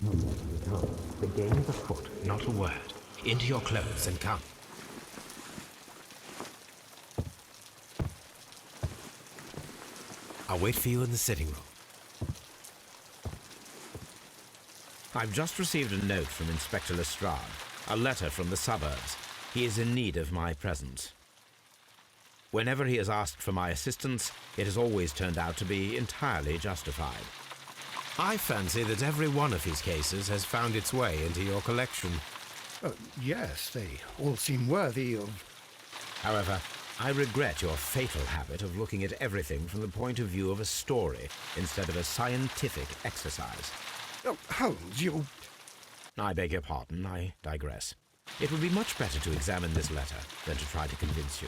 The game is afoot. Not a word. Into your clothes and come. I'll wait for you in the sitting room. I've just received a note from Inspector Lestrade, a letter from the suburbs. He is in need of my presence. Whenever he has asked for my assistance, it has always turned out to be entirely justified. I fancy that every one of his cases has found its way into your collection. Yes, they all seem worthy of... However, I regret your fatal habit of looking at everything from the point of view of a story instead of a scientific exercise. Oh, Holmes, you... I beg your pardon, I digress. It would be much better to examine this letter than to try to convince you.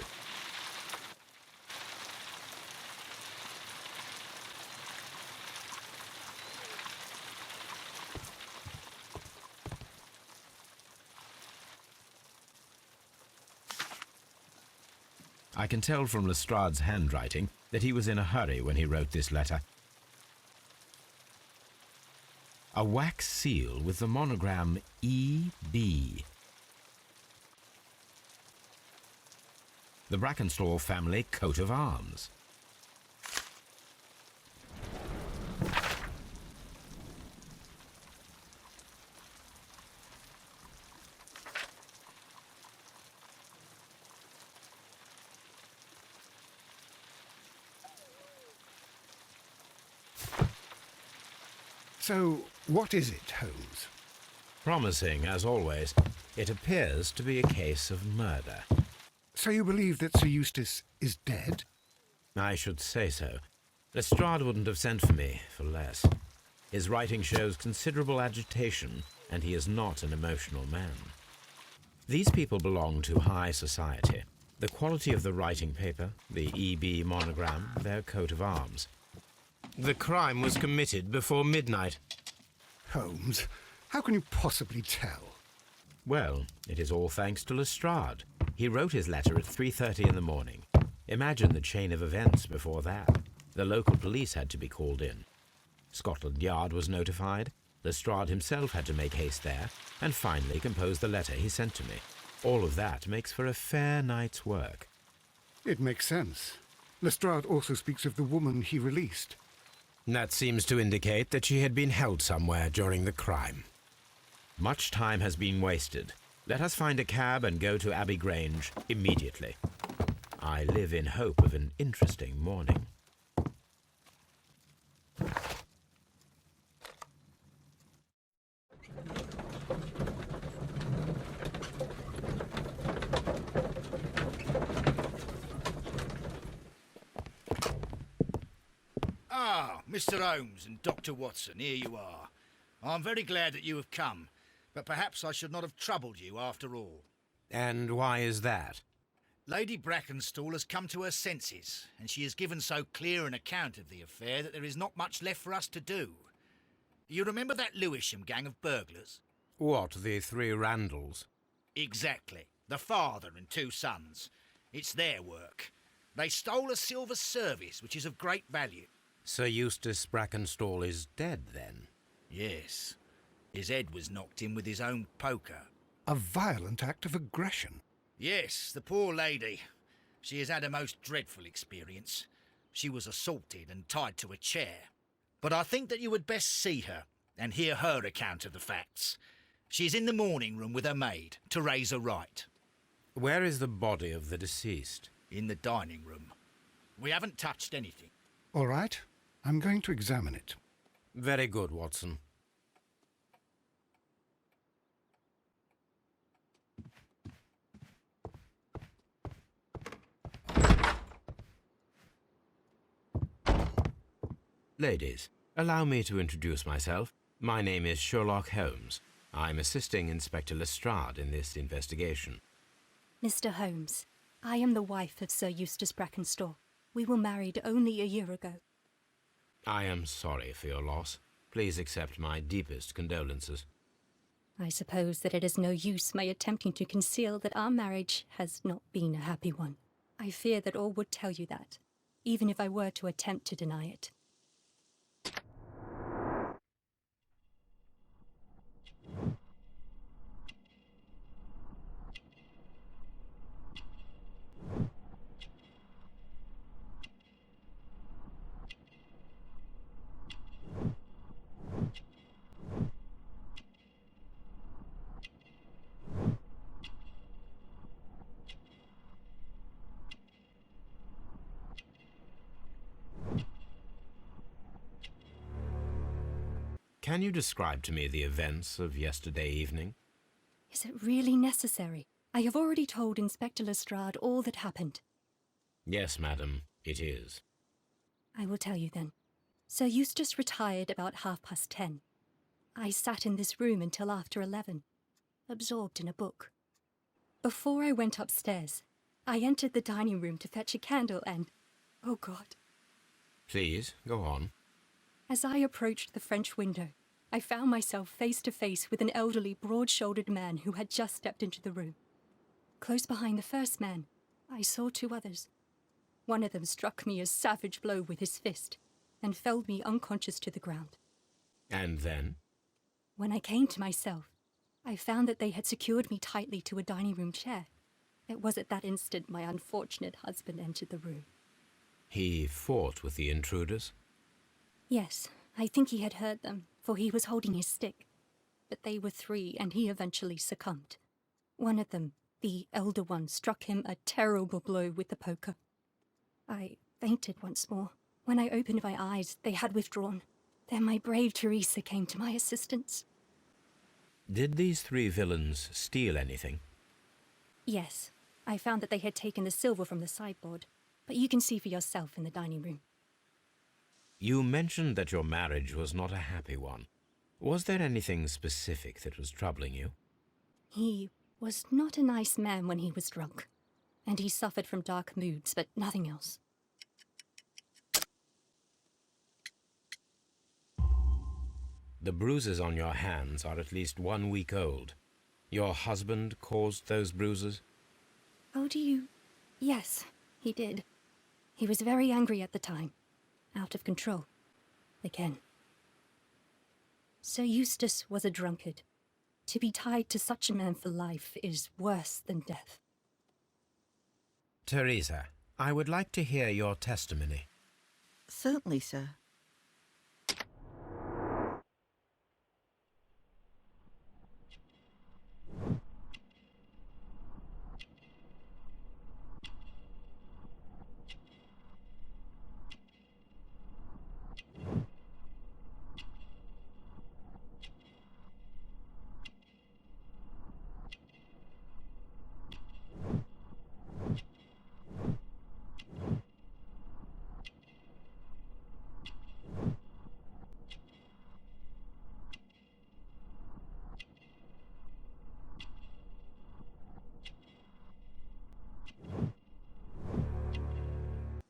I can tell from Lestrade's handwriting that he was in a hurry when he wrote this letter. A wax seal with the monogram E.B. The Brackenstall family coat of arms. So, what is it, Holmes? Promising, as always, it appears to be a case of murder. So you believe that Sir Eustace is dead? I should say so. Lestrade wouldn't have sent for me for less. His writing shows considerable agitation, and he is not an emotional man. These people belong to high society. The quality of the writing paper, the EB monogram, their coat of arms. The crime was committed before midnight. Holmes, how can you possibly tell? Well, it is all thanks to Lestrade. He wrote his letter at 3:30 in the morning. Imagine the chain of events before that. The local police had to be called in. Scotland Yard was notified. Lestrade himself had to make haste there, and finally compose the letter he sent to me. All of that makes for a fair night's work. It makes sense. Lestrade also speaks of the woman he released. That seems to indicate that she had been held somewhere during the crime. Much time has been wasted. Let us find a cab and go to Abbey Grange immediately. I live in hope of an interesting morning. Mr. Holmes and Dr. Watson, here you are. I'm very glad that you have come, but perhaps I should not have troubled you after all. And why is that? Lady Brackenstall has come to her senses, and she has given so clear an account of the affair that there is not much left for us to do. You remember that Lewisham gang of burglars? What, the three Randalls? Exactly. The father and two sons. It's their work. They stole a silver service, which is of great value. Sir Eustace Brackenstall is dead, then? Yes. His head was knocked in with his own poker. A violent act of aggression. Yes, the poor lady. She has had a most dreadful experience. She was assaulted and tied to a chair. But I think that you would best see her and hear her account of the facts. She's in the morning room with her maid to raise her right. Where is the body of the deceased? In the dining room. We haven't touched anything. All right, I'm going to examine it. Very good, Watson. Ladies, allow me to introduce myself. My name is Sherlock Holmes. I'm assisting Inspector Lestrade in this investigation. Mr. Holmes, I am the wife of Sir Eustace Brackenstall. We were married only a year ago. I am sorry for your loss. Please accept my deepest condolences. I suppose that it is no use my attempting to conceal that our marriage has not been a happy one. I fear that all would tell you that, even if I were to attempt to deny it. Can you describe to me the events of yesterday evening? Is it really necessary? I have already told Inspector Lestrade all that happened. Yes, madam, it is. I will tell you then. Sir Eustace retired about 10:30. I sat in this room until after 11, absorbed in a book. Before I went upstairs, I entered the dining room to fetch a candle and... oh God. Please, go on. As I approached the French window, I found myself face to face with an elderly, broad-shouldered man who had just stepped into the room. Close behind the first man, I saw two others. One of them struck me a savage blow with his fist and felled me unconscious to the ground. And then? When I came to myself, I found that they had secured me tightly to a dining room chair. It was at that instant my unfortunate husband entered the room. He fought with the intruders? Yes, I think he had heard them, for he was holding his stick. But they were three, and he eventually succumbed. One of them, the elder one, struck him a terrible blow with the poker. I fainted once more. When I opened my eyes, they had withdrawn. Then my brave Teresa came to my assistance. Did these three villains steal anything? Yes, I found that they had taken the silver from the sideboard, but you can see for yourself in the dining room. You mentioned that your marriage was not a happy one. Was there anything specific that was troubling you? He was not a nice man when he was drunk, and he suffered from dark moods, but nothing else. The bruises on your hands are at least 1 week old. Your husband caused those bruises? Oh, do you? Yes, he did. He was very angry at the time. Out of control. Again. Sir Eustace was a drunkard. To be tied to such a man for life is worse than death. Teresa, I would like to hear your testimony. Certainly, sir.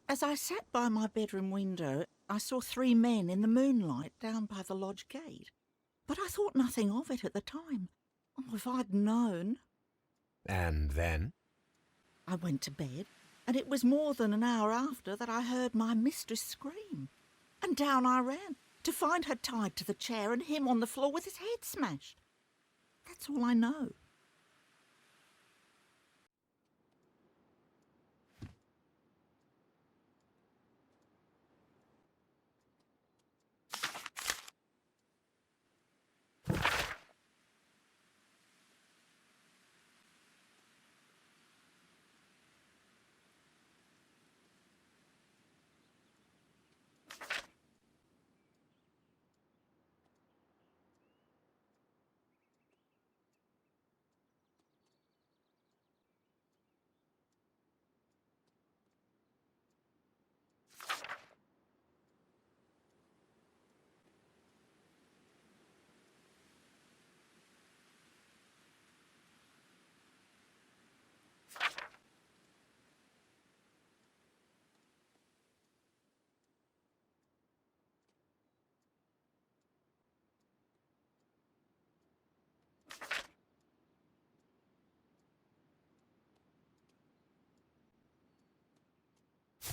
As I sat by my bedroom window, I saw three men in the moonlight down by the lodge gate. But I thought nothing of it at the time. Oh, if I'd known. And then? I went to bed, and it was more than an hour after that I heard my mistress scream. And down I ran, to find her tied to the chair and him on the floor with his head smashed. That's all I know.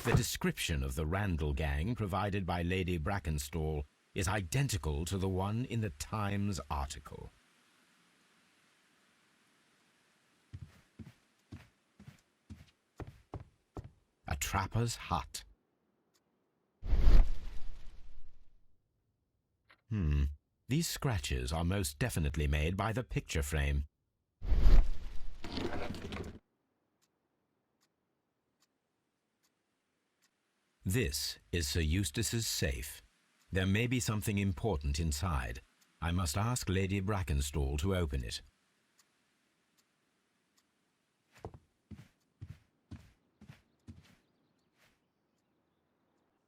The description of the Randall gang provided by Lady Brackenstall is identical to the one in the Times article. A trapper's hut. These scratches are most definitely made by the picture frame. This is Sir Eustace's safe. There may be something important inside, I must ask Lady Brackenstall to open it.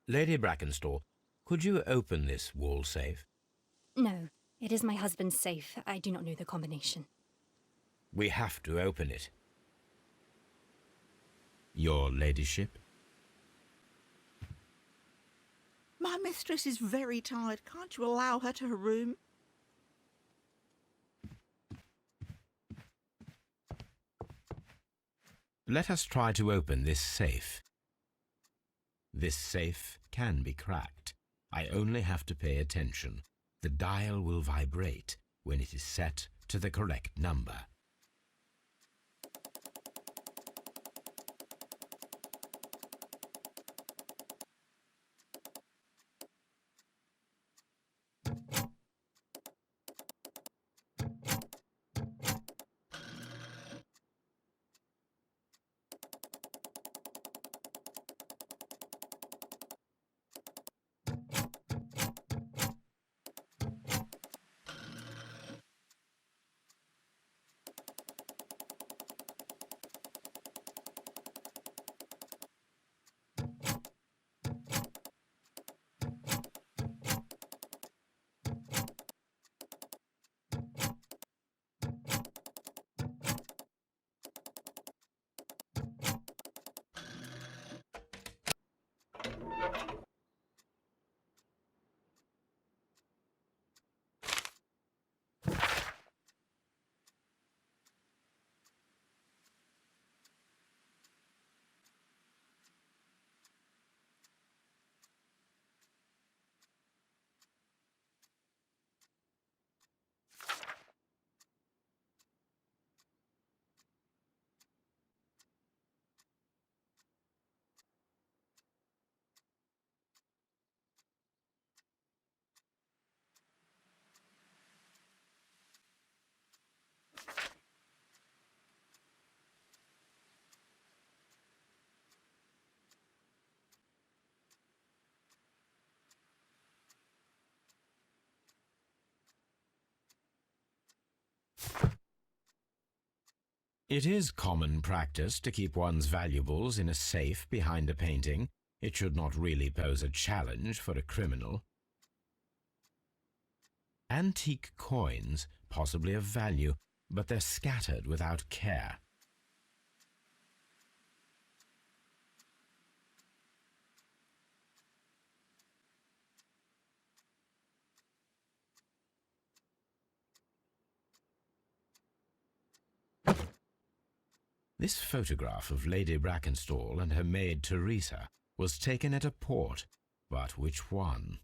Lady Brackenstall, could you open this wall safe? No, it is my husband's safe. I do not know the combination. We have to open it. Your ladyship? My mistress is very tired. Can't you allow her to her room? Let us try to open this safe. This safe can be cracked. I only have to pay attention. The dial will vibrate when it is set to the correct number. It is common practice to keep one's valuables in a safe behind a painting. It should not really pose a challenge for a criminal. Antique coins, possibly of value, but they're scattered without care. This photograph of Lady Brackenstall and her maid Teresa was taken at a port, but which one?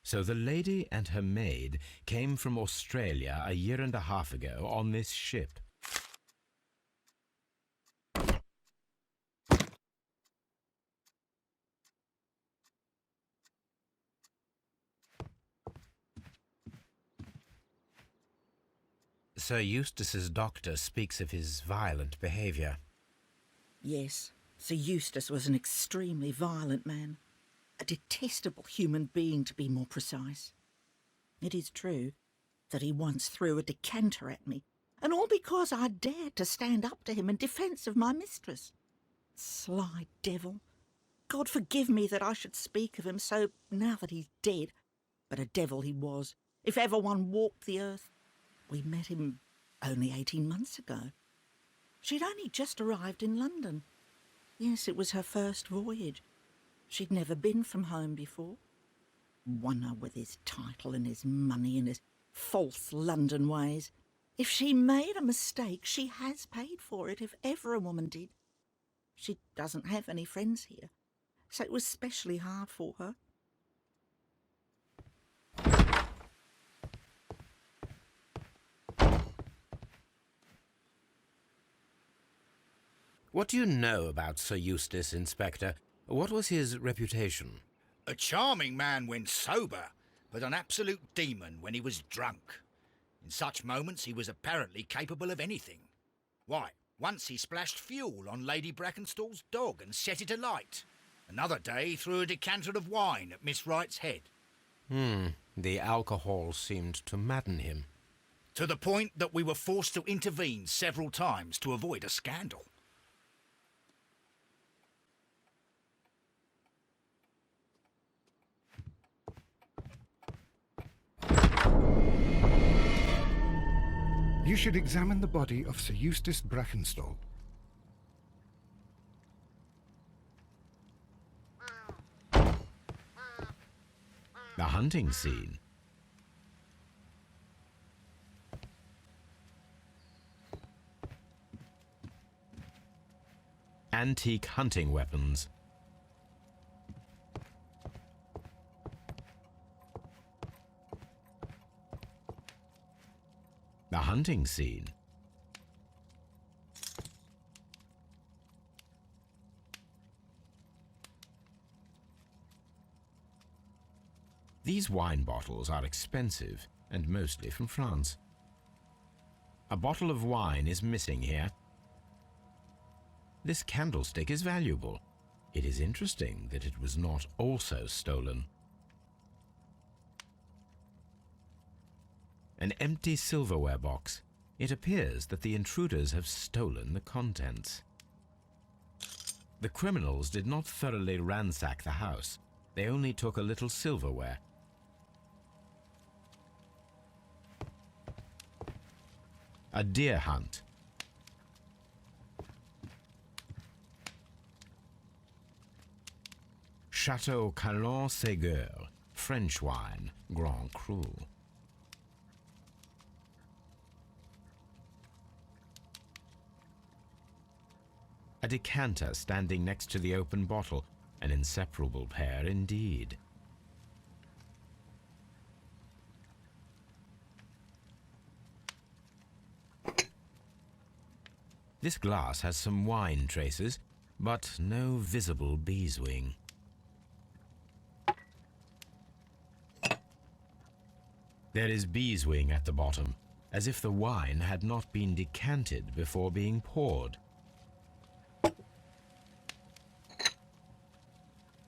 So the lady and her maid came from Australia a year and a half ago on this ship. Sir Eustace's doctor speaks of his violent behaviour. Yes, Sir Eustace was an extremely violent man. A detestable human being, to be more precise. It is true that he once threw a decanter at me, and all because I dared to stand up to him in defence of my mistress. Sly devil. God forgive me that I should speak of him so now that he's dead, but a devil he was, if ever one walked the earth. We met him only 18 months ago. She'd only just arrived in London. Yes, it was her first voyage. She'd never been from home before. Wonder with his title and his money and his false London ways. If she made a mistake, she has paid for it, if ever a woman did. She doesn't have any friends here, so it was specially hard for her. What do you know about Sir Eustace, Inspector? What was his reputation? A charming man when sober, but an absolute demon when he was drunk. In such moments he was apparently capable of anything. Why, once he splashed fuel on Lady Brackenstall's dog and set it alight. Another day he threw a decanter of wine at Miss Wright's head. The alcohol seemed to madden him. To the point that we were forced to intervene several times to avoid a scandal. You should examine the body of Sir Eustace Brackenstall. The hunting scene. Antique hunting weapons. The hunting scene. These wine bottles are expensive and mostly from France. A bottle of wine is missing here. This candlestick is valuable. It is interesting that it was not also stolen. An empty silverware box. It appears that the intruders have stolen the contents. The criminals did not thoroughly ransack the house. They only took a little silverware. A deer hunt. Chateau Calon-Ségur, French wine, Grand Cru. A decanter standing next to the open bottle, an inseparable pair indeed. This glass has some wine traces, but no visible beeswing. There is beeswing at the bottom, as if the wine had not been decanted before being poured.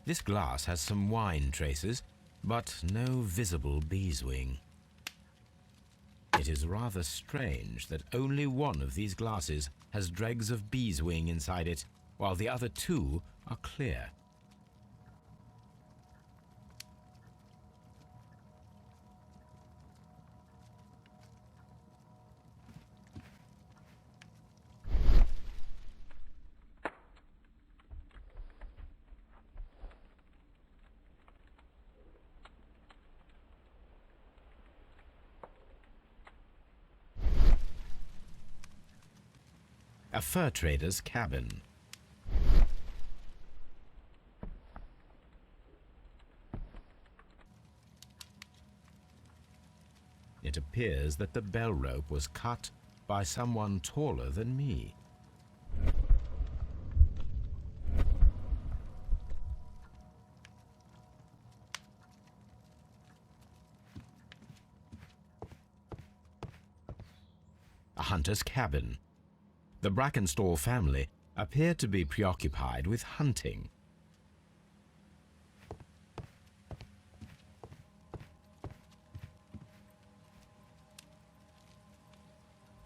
This glass has some wine traces, but no visible beeswing. It is rather strange that only one of these glasses has dregs of beeswing inside it, while the other two are clear. A fur trader's cabin. It appears that the bell rope was cut by someone taller than me. A hunter's cabin. The Brackenstall family appear to be preoccupied with hunting.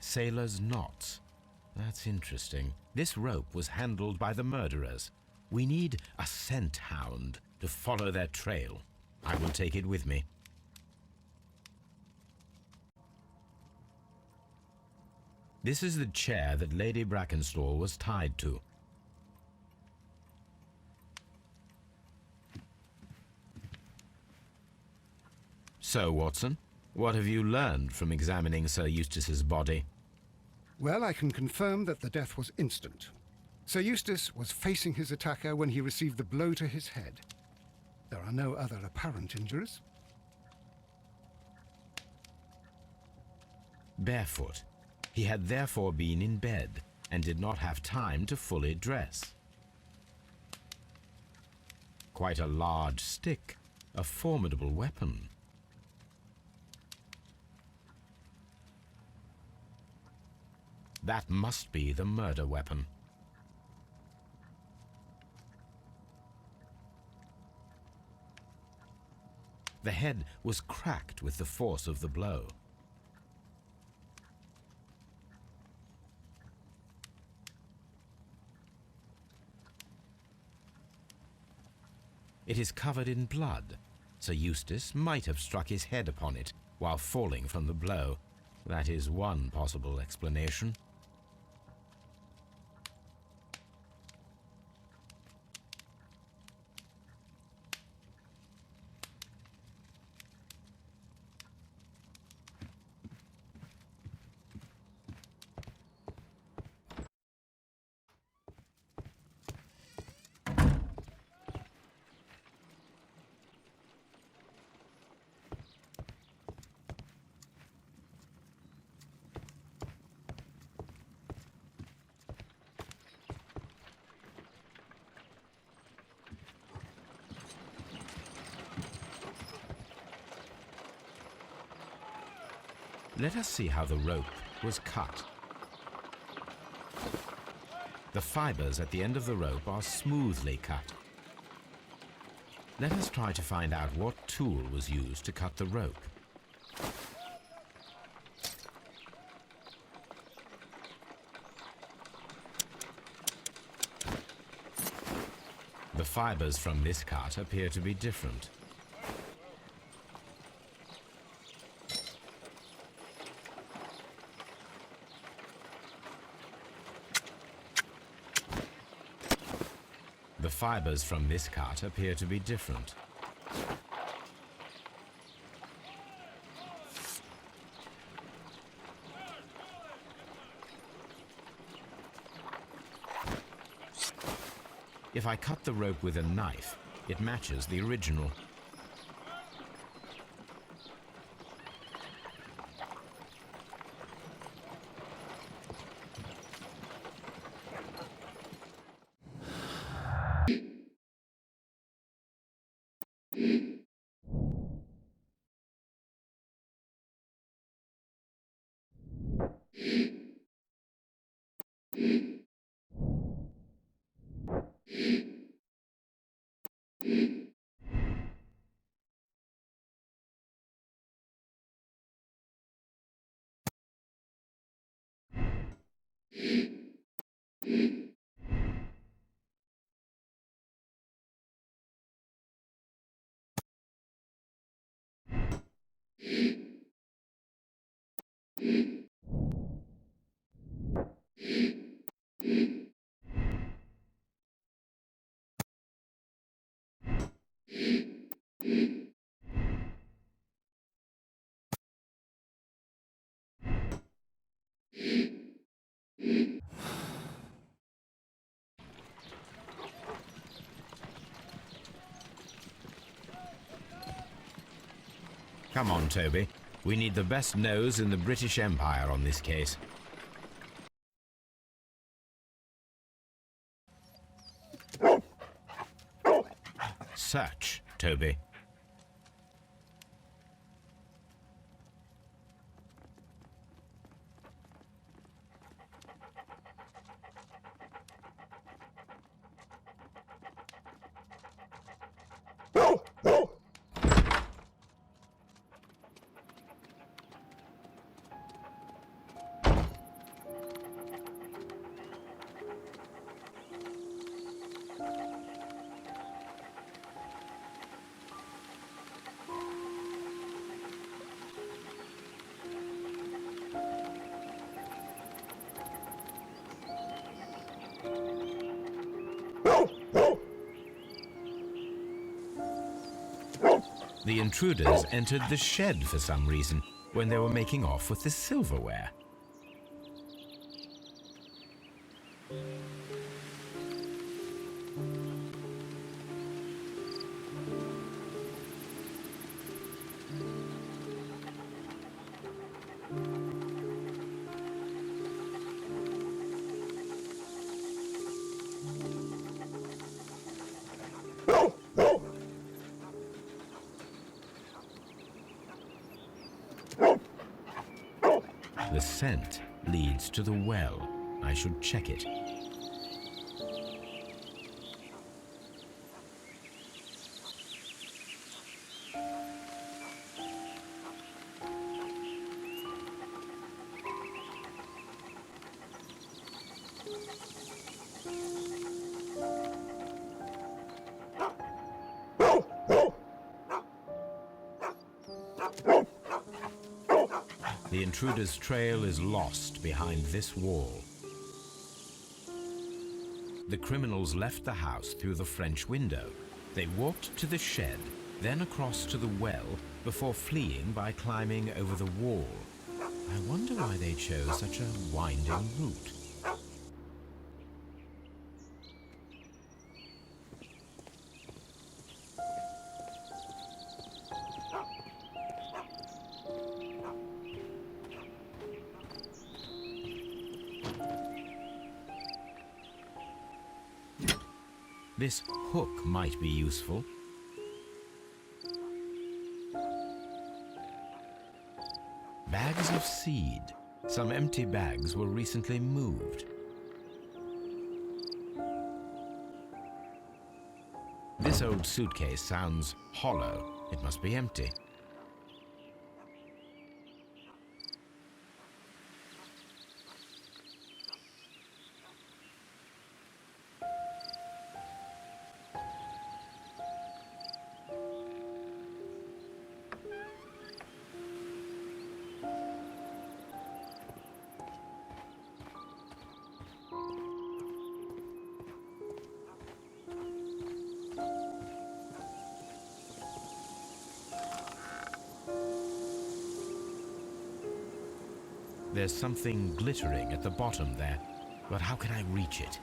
Sailor's knots. That's interesting. This rope was handled by the murderers. We need a scent hound to follow their trail. I will take it with me. This is the chair that Lady Brackenstall was tied to. So, Watson, what have you learned from examining Sir Eustace's body? Well, I can confirm that the death was instant. Sir Eustace was facing his attacker when he received the blow to his head. There are no other apparent injuries. Barefoot. He had therefore been in bed and did not have time to fully dress. Quite a large stick, a formidable weapon. That must be the murder weapon. The head was cracked with the force of the blow. It is covered in blood, so Eustace might have struck his head upon it while falling from the blow. That is one possible explanation. Let us see how the rope was cut. The fibers at the end of the rope are smoothly cut. Let us try to find out what tool was used to cut the rope. The fibers from this cut appear to be different. The fibers from this cut appear to be different. If I cut the rope with a knife, it matches the original. Come on, Toby. We need the best nose in the British Empire on this case. Search, Toby. The intruders entered the shed for some reason when they were making off with the silverware. The scent leads to the well. I should check it. The intruder's trail is lost behind this wall. The criminals left the house through the French window. They walked to the shed, then across to the well, before fleeing by climbing over the wall. I wonder why they chose such a winding route. This hook might be useful. Bags of seed. Some empty bags were recently moved. This old suitcase sounds hollow. It must be empty. There's something glittering at the bottom there, but how can I reach it?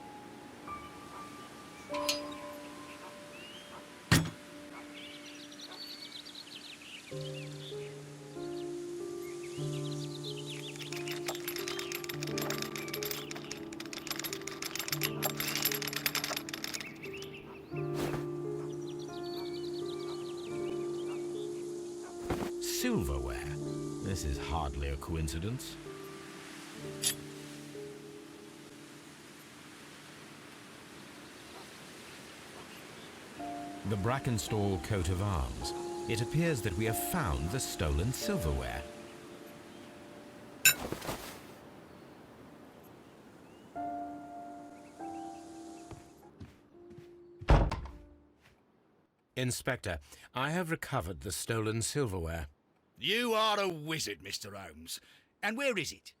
Silverware. This is hardly a coincidence. The Brackenstall coat of arms. It appears that we have found the stolen silverware. Inspector, I have recovered the stolen silverware. You are a wizard, Mr. Holmes. And where is it?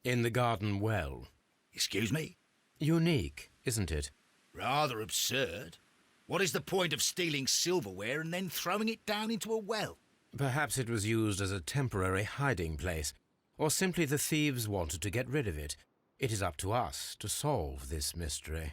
In the garden well. Excuse me? Unique, isn't it? Rather absurd. What is the point of stealing silverware and then throwing it down into a well? Perhaps it was used as a temporary hiding place, or simply the thieves wanted to get rid of it. It is up to us to solve this mystery.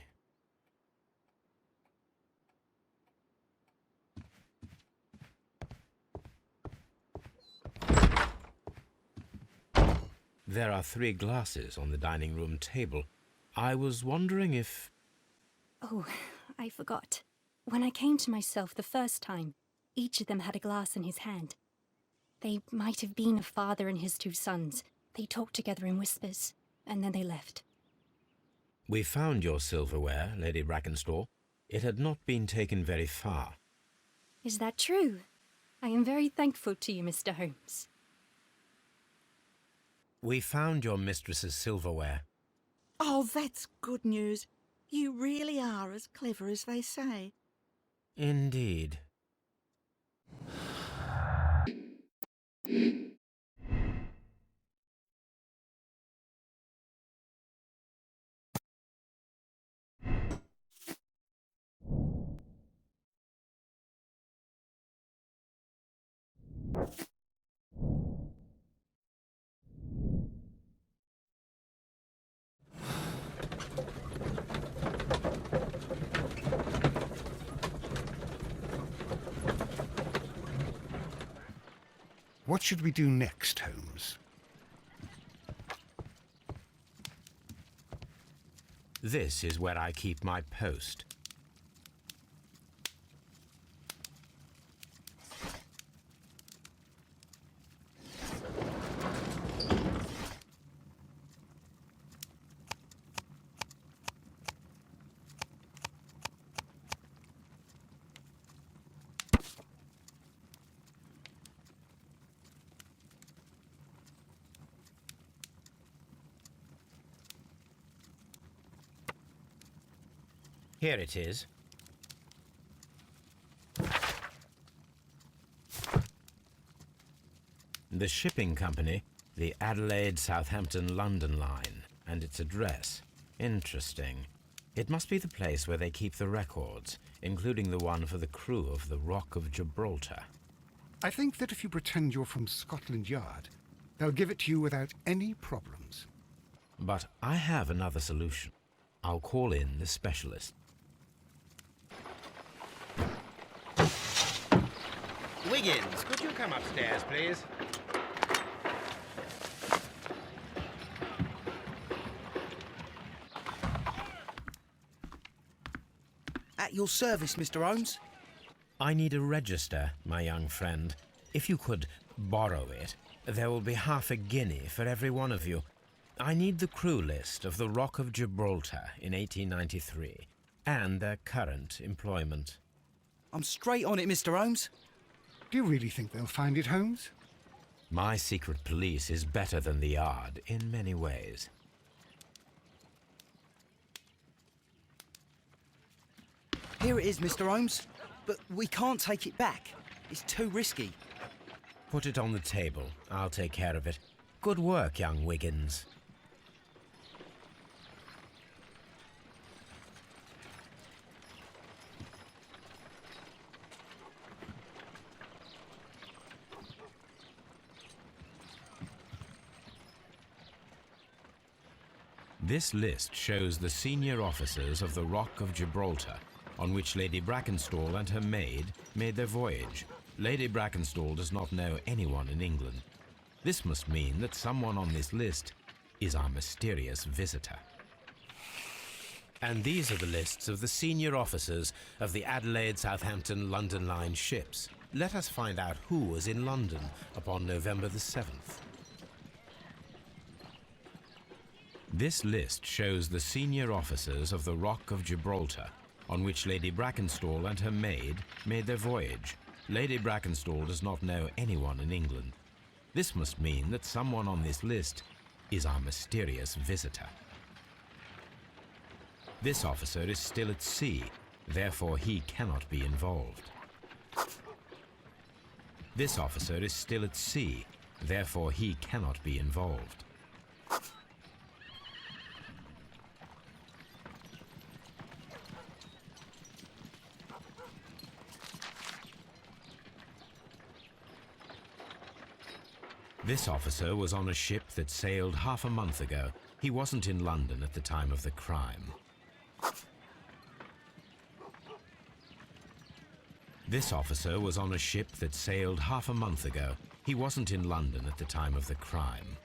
There are 3 glasses on the dining room table. I was wondering if... Oh, I forgot. When I came to myself the first time, each of them had a glass in his hand. They might have been a father and his 2 sons. They talked together in whispers, and then they left. We found your silverware, Lady Brackenstall. It had not been taken very far. Is that true? I am very thankful to you, Mr. Holmes. We found your mistress's silverware. Oh, that's good news. You really are as clever as they say. Indeed. What should we do next, Holmes? This is where I keep my post. Here it is. The shipping company, the Adelaide, Southampton, London line, and its address. Interesting. It must be the place where they keep the records, including the one for the crew of the Rock of Gibraltar. I think that if you pretend you're from Scotland Yard, they'll give it to you without any problems. But I have another solution. I'll call in the specialist. Wiggins, could you come upstairs, please? At your service, Mr. Holmes. I need a register, my young friend. If you could borrow it, there will be half a guinea for every one of you. I need the crew list of the Rock of Gibraltar in 1893 and their current employment. I'm straight on it, Mr. Holmes. Do you really think they'll find it, Holmes? My secret police is better than the Yard in many ways. Here it is, Mr. Holmes. But we can't take it back. It's too risky. Put it on the table. I'll take care of it. Good work, young Wiggins. This list shows the senior officers of the Rock of Gibraltar, on which Lady Brackenstall and her maid made their voyage. Lady Brackenstall does not know anyone in England. This must mean that someone on this list is our mysterious visitor. And these are the lists of the senior officers of the Adelaide, Southampton, London line ships. Let us find out who was in London upon November the 7th. This list shows the senior officers of the Rock of Gibraltar, on which Lady Brackenstall and her maid made their voyage. Lady Brackenstall does not know anyone in England. This must mean that someone on this list is our mysterious visitor. This officer is still at sea, therefore he cannot be involved. This officer is still at sea, therefore he cannot be involved. This officer was on a ship that sailed half a month ago. He wasn't in London at the time of the crime. This officer was on a ship that sailed half a month ago. He wasn't in London at the time of the crime.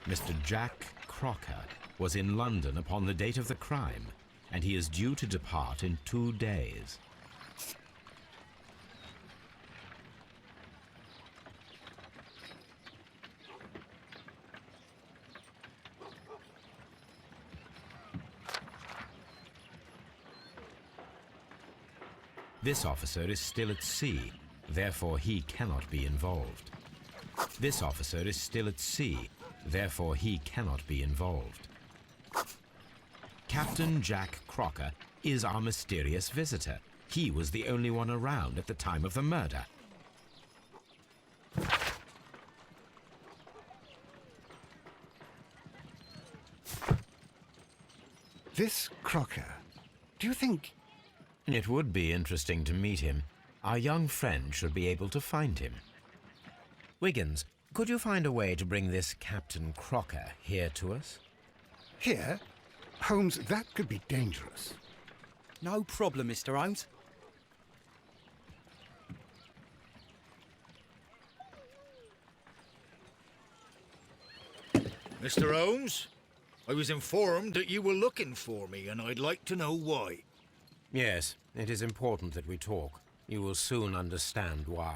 Mr. Jack Crocker was in London upon the date of the crime, and he is due to depart in 2 days. This officer is still at sea, therefore he cannot be involved. This officer is still at sea, therefore he cannot be involved. Captain Jack Crocker is our mysterious visitor. He was the only one around at the time of the murder. This Crocker, do you think... It would be interesting to meet him. Our young friend should be able to find him. Wiggins, could you find a way to bring this Captain Crocker here to us? Here? Holmes, that could be dangerous. No problem, Mr. Holmes. Mr. Holmes, I was informed that you were looking for me, and I'd like to know why. Yes, it is important that we talk. You will soon understand why.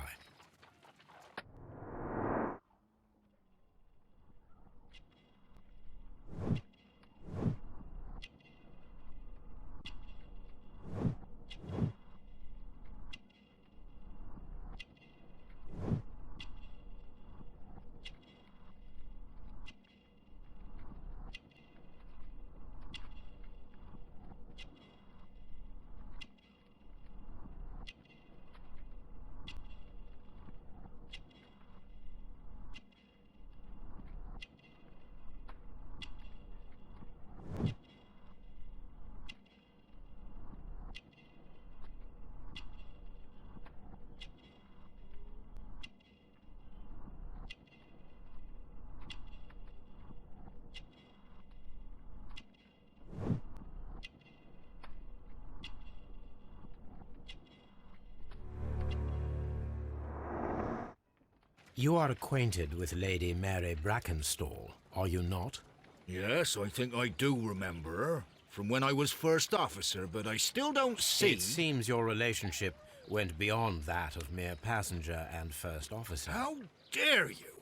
You are acquainted with Lady Mary Brackenstall, are you not? Yes, I think I do remember her. From when I was first officer, but I still don't see... It seems your relationship went beyond that of mere passenger and first officer. How dare you?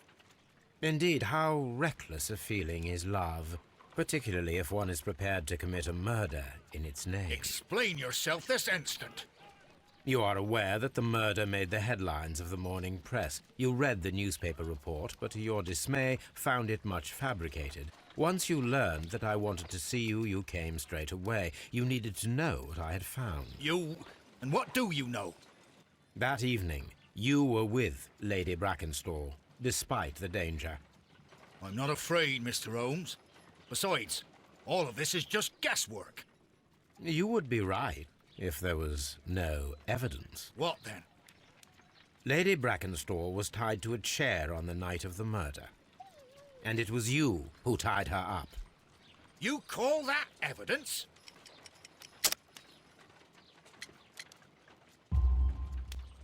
Indeed, how reckless a feeling is love, particularly if one is prepared to commit a murder in its name. Explain yourself this instant. You are aware that the murder made the headlines of the morning press. You read the newspaper report, but to your dismay, found it much fabricated. Once you learned that I wanted to see you, you came straight away. You needed to know what I had found. You... and what do you know? That evening, you were with Lady Brackenstall, despite the danger. I'm not afraid, Mr. Holmes. Besides, all of this is just guesswork. You would be right, if there was no evidence. What then? Lady Brackenstall was tied to a chair on the night of the murder. And it was you who tied her up. You call that evidence?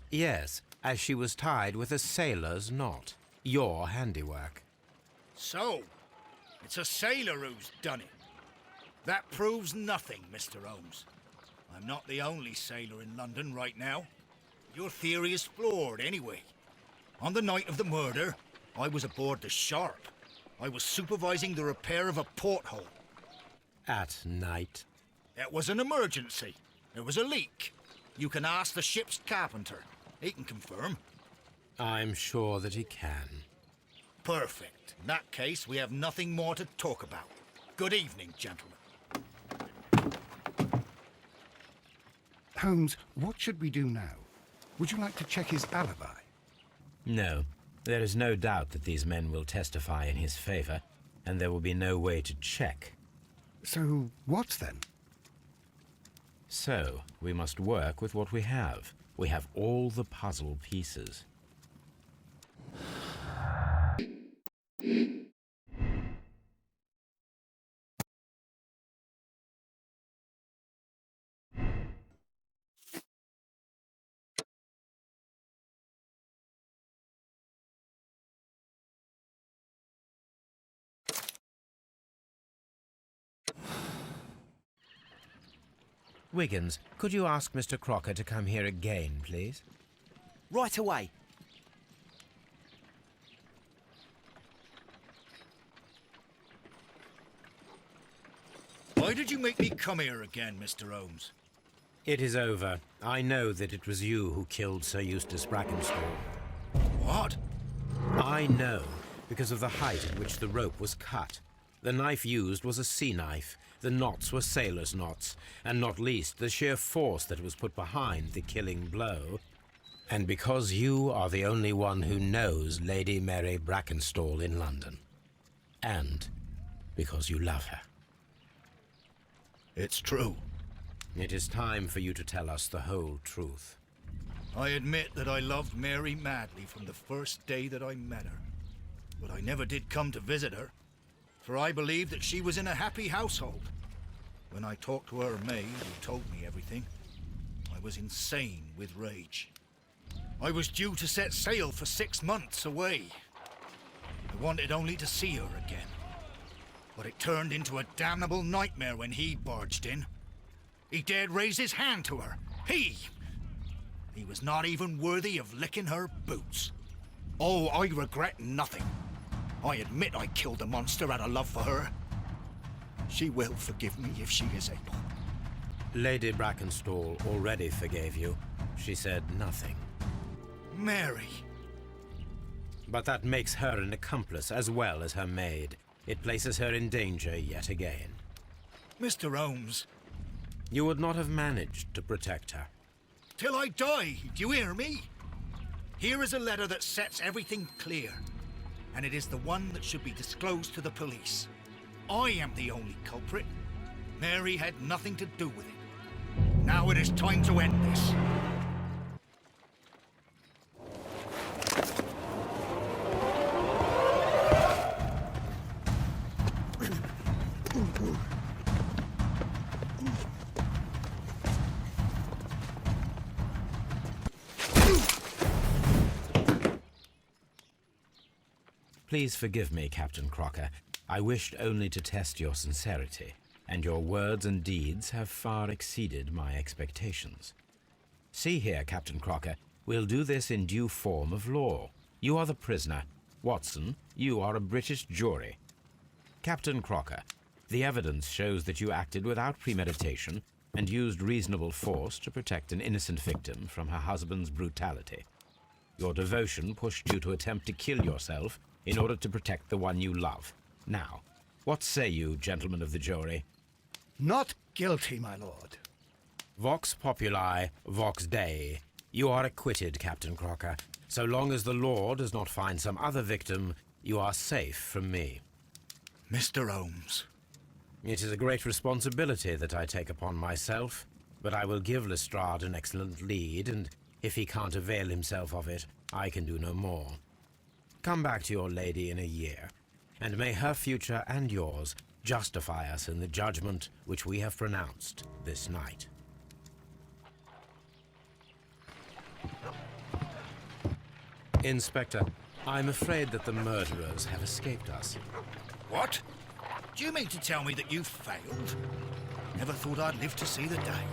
Yes, as she was tied with a sailor's knot. Your handiwork. So, it's a sailor who's done it. That proves nothing, Mr. Holmes. I'm not the only sailor in London right now. Your theory is flawed anyway. On the night of the murder, I was aboard the Sharp. I was supervising the repair of a porthole. At night? It was an emergency. There was a leak. You can ask the ship's carpenter. He can confirm. I'm sure that he can. Perfect. In that case, we have nothing more to talk about. Good evening, gentlemen. Holmes, what should we do now? Would you like to check his alibi? No. There is no doubt that these men will testify in his favor, and there will be no way to check. So, what then? So, we must work with what we have. We have all the puzzle pieces. Wiggins, could you ask Mr. Crocker to come here again, please? Right away. Why did you make me come here again, Mr. Holmes? It is over. I know that it was you who killed Sir Eustace Brackenstall. What? I know, because of the height at which the rope was cut. The knife used was a sea knife. The knots were sailor's knots, and not least the sheer force that was put behind the killing blow. And because you are the only one who knows Lady Mary Brackenstall in London. And because you love her. It's true. It is time for you to tell us the whole truth. I admit that I loved Mary madly from the first day that I met her. But I never did come to visit her, for I believed that she was in a happy household. When I talked to her maid, who told me everything, I was insane with rage. I was due to set sail for 6 months away. I wanted only to see her again. But it turned into a damnable nightmare when he barged in. He dared raise his hand to her. He was not even worthy of licking her boots. Oh, I regret nothing. I admit I killed the monster out of love for her. She will forgive me if she is able. Lady Brackenstall already forgave you. She said nothing. Mary. But that makes her an accomplice as well as her maid. It places her in danger yet again. Mr. Holmes. You would not have managed to protect her. Till I die, do you hear me? Here is a letter that sets everything clear. And it is the one that should be disclosed to the police. I am the only culprit. Mary had nothing to do with it. Now it is time to end this. Please forgive me, Captain Crocker. I wished only to test your sincerity, and your words and deeds have far exceeded my expectations. See here, Captain Crocker, we'll do this in due form of law. You are the prisoner. Watson, you are a British jury. Captain Crocker, the evidence shows that you acted without premeditation and used reasonable force to protect an innocent victim from her husband's brutality. Your devotion pushed you to attempt to kill yourself in order to protect the one you love. Now, what say you, gentlemen of the jury? Not guilty, my lord. Vox populi, vox dei. You are acquitted, Captain Crocker. So long as the law does not find some other victim, you are safe from me. Mr. Holmes. It is a great responsibility that I take upon myself, but I will give Lestrade an excellent lead, and if he can't avail himself of it, I can do no more. Come back to your lady in a year, and may her future and yours justify us in the judgment which we have pronounced this night. Inspector, I'm afraid that the murderers have escaped us. What? Do you mean to tell me that you failed? Never thought I'd live to see the day.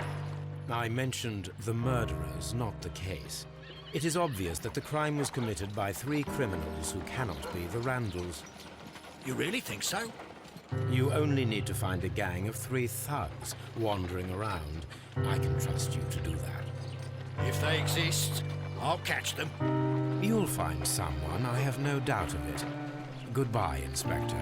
I mentioned the murderers, not the case. It is obvious that the crime was committed by 3 criminals who cannot be the Randalls. You really think so? You only need to find a gang of 3 thugs wandering around. I can trust you to do that. If they exist, I'll catch them. You'll find someone, I have no doubt of it. Goodbye, Inspector.